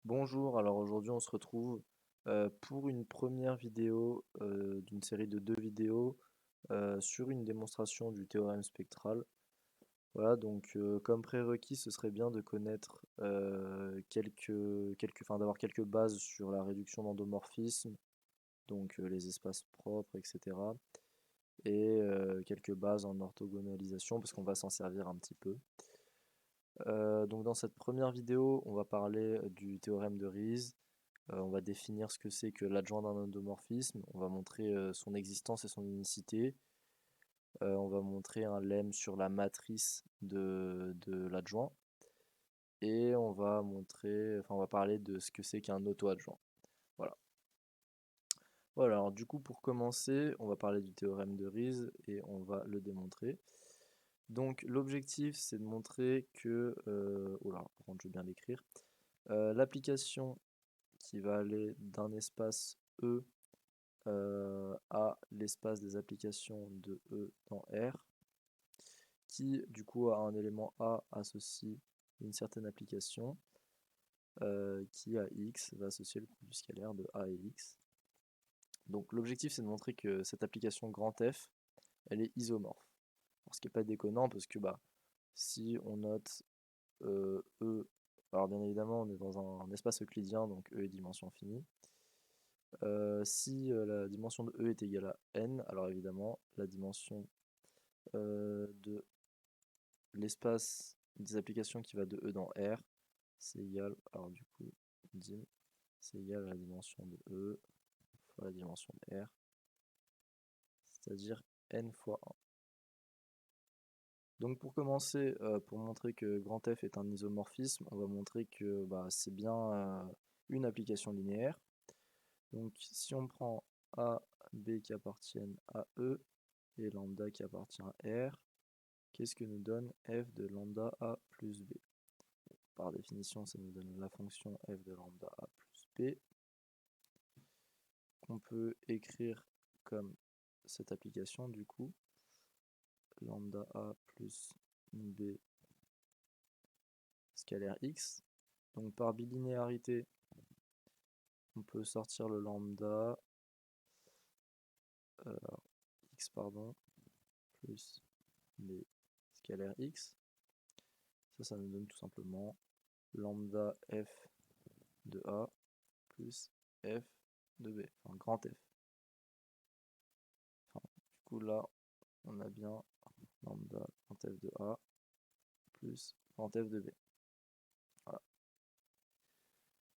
Bonjour, alors aujourd'hui on se retrouve pour une première vidéo d'une série de deux vidéos sur une démonstration du théorème spectral. Voilà, donc comme prérequis, ce serait bien de connaître enfin, d'avoir quelques bases sur la réduction d'endomorphisme, donc les espaces propres, etc. Et quelques bases en orthogonalisation, parce qu'on va s'en servir un petit peu. Donc dans cette première vidéo, on va parler du théorème de Riesz. On va définir ce que c'est que l'adjoint d'un endomorphisme, on va montrer son existence et son unicité, on va montrer un lemme sur la matrice de l'adjoint, et on va parler de ce que c'est qu'un auto-adjoint. Voilà. Voilà, alors du coup pour commencer, on va parler du théorème de Riesz et on va le démontrer. Donc l'objectif c'est de montrer que, oh là, par contre je vais bien l'écrire, l'application qui va aller d'un espace E à l'espace des applications de E dans R, qui du coup a un élément A associe une certaine application, qui à X va associer le produit scalaire de A et X. Donc l'objectif c'est de montrer que cette application grand F, elle est isomorphe. Alors, ce qui n'est pas déconnant parce que si on note E, alors bien évidemment on est dans un espace euclidien, donc E est dimension finie. Si la dimension de E est égale à n, alors évidemment la dimension de l'espace des applications qui va de E dans R, c'est égal, alors du coup, dim, c'est égal à la dimension de E fois la dimension de R, c'est-à-dire n fois 1. Donc pour commencer, pour montrer que grand F est un isomorphisme, on va montrer que c'est bien une application linéaire. Donc si on prend A, B qui appartiennent à E et lambda qui appartient à R, qu'est-ce que nous donne f de lambda A plus B? Par définition, ça nous donne la fonction f de lambda A plus B, qu'on peut écrire comme cette application du coup, lambda A plus B scalaire x. Donc par bilinéarité, on peut sortir le lambda euh, x pardon, plus B scalaire x. Ça nous donne tout simplement lambda f de A plus f de B, enfin grand F. Enfin, du coup là, on a bien lambda grand F de A plus grand F de B. Voilà.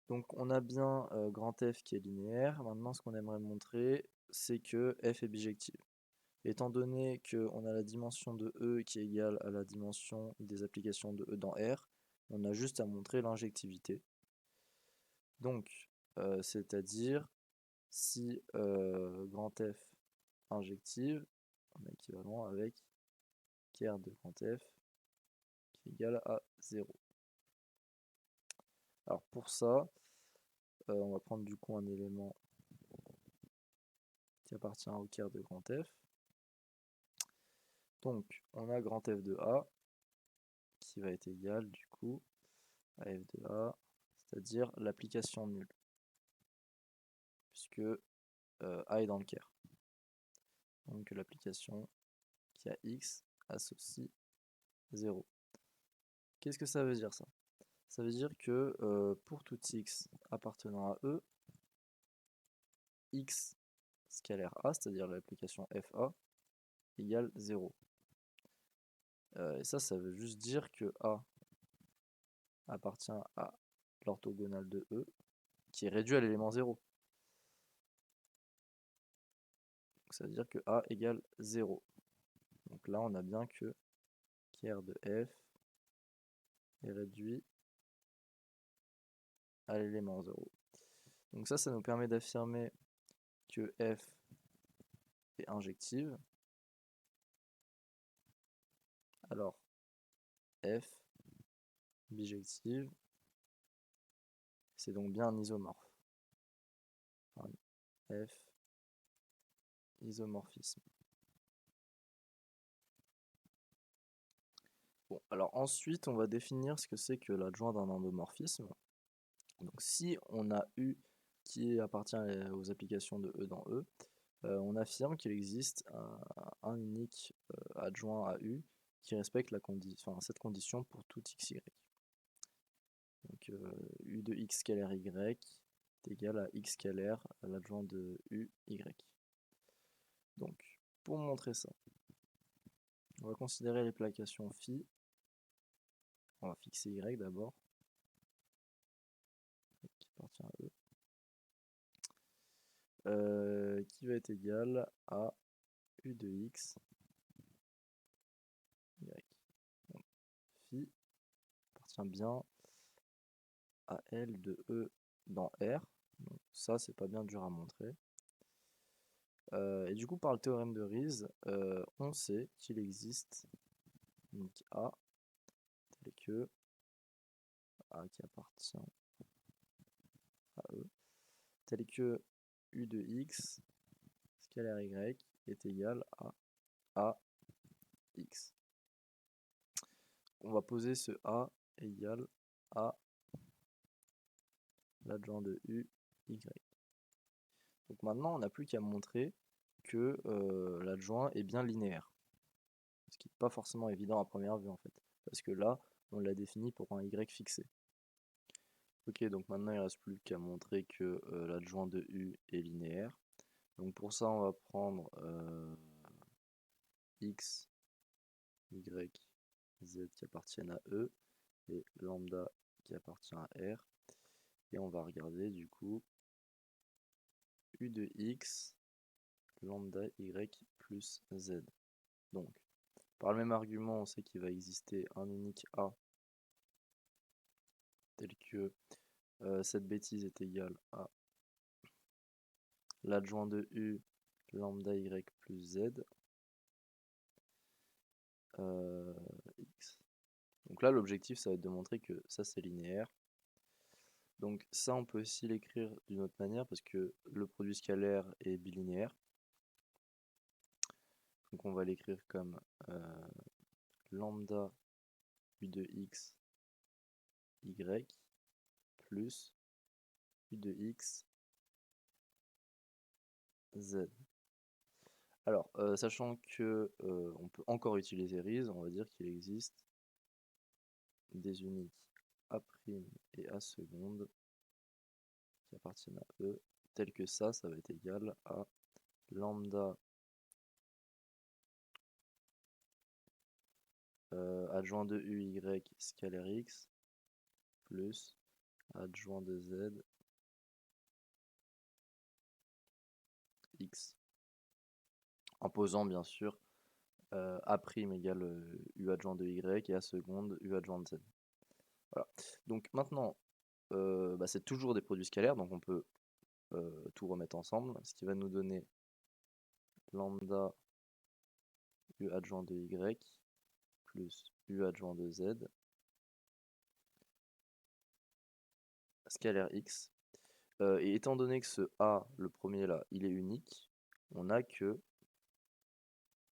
Donc on a bien grand F qui est linéaire. Maintenant, ce qu'on aimerait montrer, c'est que F est bijective. Étant donné qu'on a la dimension de E qui est égale à la dimension des applications de E dans R, on a juste à montrer l'injectivité. Donc, c'est-à-dire, si grand F injective, on a équivalent avec ker de grand F qui est égal à 0. Alors pour ça, on va prendre du coup un élément qui appartient au ker de grand F. Donc on a grand F de A qui va être égal du coup à F de A, c'est-à-dire l'application nulle, puisque A est dans le ker. Donc l'application qui a X associe 0. Qu'est-ce que ça veut dire ça? Ça veut dire que pour tout X appartenant à E, X scalaire A, c'est-à-dire l'application FA, égale 0. Et ça veut juste dire que A appartient à l'orthogonale de E, qui est réduit à l'élément 0. Donc ça veut dire que A égale 0. Donc là, on a bien que ker de F est réduit à l'élément 0. Donc ça nous permet d'affirmer que F est injective. Alors, F bijective, c'est donc bien un isomorphe. Enfin, F isomorphisme. Bon, alors ensuite, on va définir ce que c'est que l'adjoint d'un endomorphisme. Donc si on a U qui appartient aux applications de E dans E, on affirme qu'il existe un unique adjoint à U qui respecte cette condition pour tout xy. Donc U de x scalaire y est égal à x scalaire à l'adjoint de U y. Donc pour montrer ça, on va considérer les placations phi. On va fixer y d'abord, qui appartient à E, qui va être égal à U de x y. Donc, phi appartient bien à L de E dans R. Donc, ça, c'est pas bien dur à montrer. Et du coup, par le théorème de Riesz, on sait qu'il existe donc A tel que A qui appartient à E, tel que U de x scalaire y est égal à x. On va poser ce A égal à l'adjoint de U, y. Donc maintenant, on n'a plus qu'à montrer que l'adjoint est bien linéaire. Ce qui n'est pas forcément évident à première vue en fait. Parce que là, on l'a défini pour un y fixé. Ok, donc maintenant il ne reste plus qu'à montrer que l'adjoint de U est linéaire. Donc pour ça, on va prendre x, y, z qui appartiennent à E et lambda qui appartient à R. Et on va regarder du coup U de x, lambda y plus z. Donc, par le même argument, on sait qu'il va exister un unique A tel que cette bêtise est égale à l'adjoint de U, lambda y plus z, x. Donc là, l'objectif, ça va être de montrer que ça, c'est linéaire. Donc ça, on peut aussi l'écrire d'une autre manière parce que le produit scalaire est bilinéaire. Donc on va l'écrire comme lambda u de x y plus u de x z. Alors, sachant que on peut encore utiliser Riesz, on va dire qu'il existe des uniques A' et A seconde qui appartiennent à E, tel que ça va être égal à lambda adjoint de UY scalaire x plus adjoint de Z x. En posant bien sûr A' égale U adjoint de Y et A seconde U adjoint de Z. Voilà. Donc maintenant, c'est toujours des produits scalaires, donc on peut tout remettre ensemble, ce qui va nous donner lambda U adjoint de Y plus U adjoint de Z scalaire x. Et étant donné que ce A, le premier là, il est unique, on a que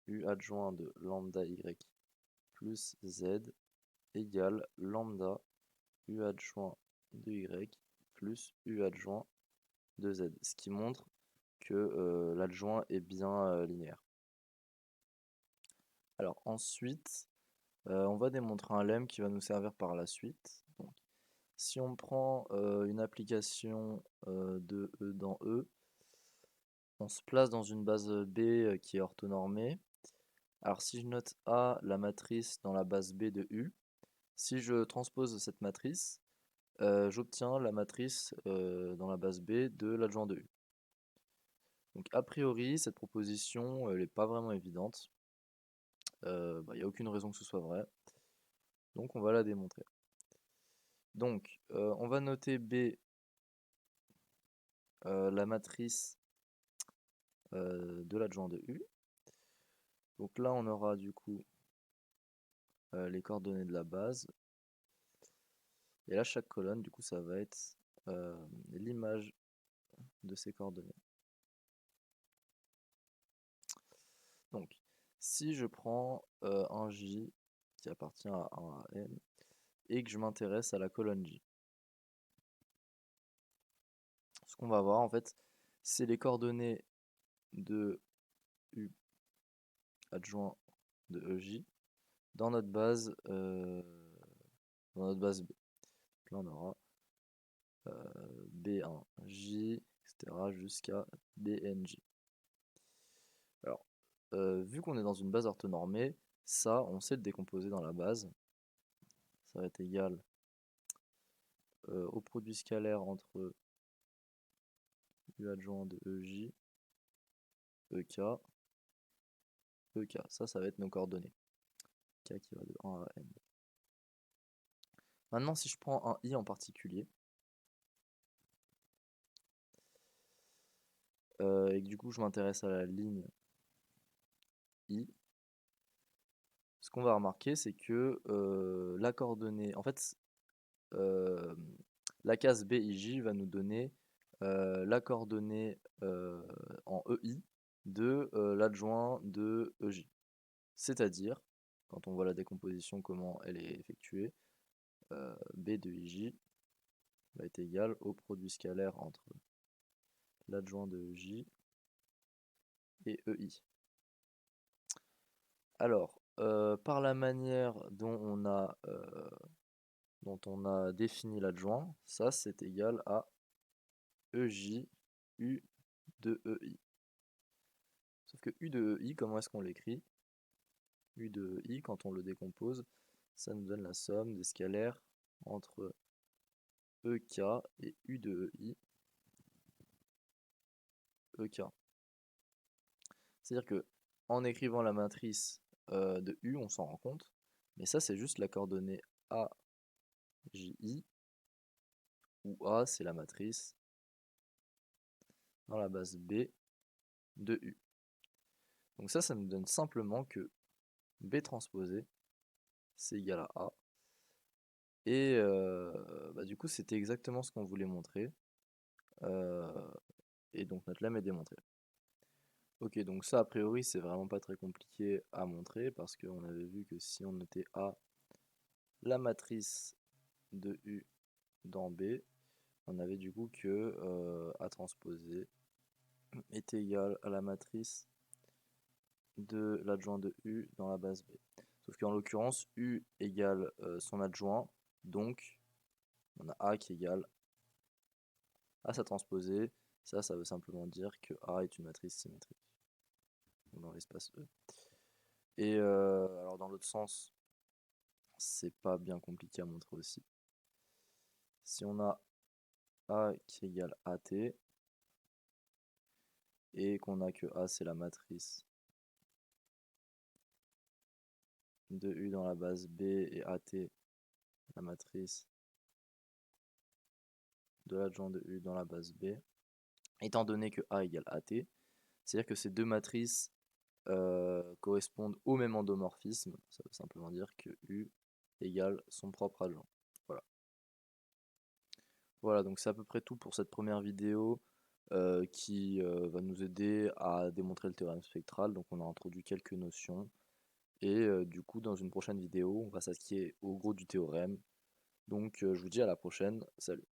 U adjoint de lambda Y plus Z égale lambda U adjoint de Y plus U adjoint de Z. Ce qui montre que l'adjoint est bien linéaire. Alors ensuite, on va démontrer un lemme qui va nous servir par la suite. Donc, si on prend une application de E dans E, on se place dans une base B qui est orthonormée. Alors si je note A, la matrice dans la base B de U, si je transpose cette matrice, j'obtiens la matrice dans la base B de l'adjoint de U. Donc a priori, cette proposition, elle n'est pas vraiment évidente. Il n'y a aucune raison que ce soit vrai. Donc on va la démontrer. Donc on va noter B, la matrice de l'adjoint de U. Donc là on aura du coup les coordonnées de la base. Et là chaque colonne, du coup ça va être l'image de ces coordonnées. Donc si je prends un J qui appartient à un à N et que je m'intéresse à la colonne J. qu'on va voir en fait, c'est les coordonnées de U adjoint de EJ dans notre base, B. Donc là, on aura B1J, etc. jusqu'à BNJ. Alors, vu qu'on est dans une base orthonormée, ça, on sait le décomposer dans la base. Ça va être égal au produit scalaire entre U adjoint de EJ, EK, EK. Ça va être nos coordonnées. K qui va de 1 à N. Maintenant, si je prends un I en particulier, et que du coup je m'intéresse à la ligne I, ce qu'on va remarquer, c'est que la coordonnée, en fait, la case BIJ va nous donner la coordonnée en EI de l'adjoint de EJ. C'est-à-dire, quand on voit la décomposition, comment elle est effectuée, B de IJ va être égal au produit scalaire entre l'adjoint de EJ et EI. Alors, par la manière dont on a défini l'adjoint, ça c'est égal à EJ U de EI. Sauf que U de EI, comment est-ce qu'on l'écrit? U de EI, quand on le décompose, ça nous donne la somme des scalaires entre EK et U de EI, EK. C'est-à-dire que en écrivant la matrice de U, on s'en rend compte, mais ça c'est juste la coordonnée AJI, où A c'est la matrice dans la base B de U. Donc ça nous donne simplement que B transposé, c'est égal à A. Et du coup, c'était exactement ce qu'on voulait montrer. Et donc notre lemme est démontrée. Ok, donc ça, a priori, c'est vraiment pas très compliqué à montrer parce qu'on avait vu que si on notait A, la matrice de U dans B, on avait du coup que A transposé est égal à la matrice de l'adjoint de U dans la base B. Sauf qu'en l'occurrence, U égale son adjoint, donc on a A qui égale A sa transposée. Ça veut simplement dire que A est une matrice symétrique dans l'espace E. Et alors dans l'autre sens, c'est pas bien compliqué à montrer aussi. Si on a A qui égale AT et qu'on a que A c'est la matrice de U dans la base B et AT la matrice de l'adjoint de U dans la base B, étant donné que A égale AT, c'est-à-dire que ces deux matrices correspondent au même endomorphisme, ça veut simplement dire que U égale son propre adjoint. Voilà. Voilà, donc c'est à peu près tout pour cette première vidéo qui va nous aider à démontrer le théorème spectral. Donc on a introduit quelques notions. Et du coup, dans une prochaine vidéo, on va s'attaquer au gros du théorème. Donc je vous dis à la prochaine. Salut.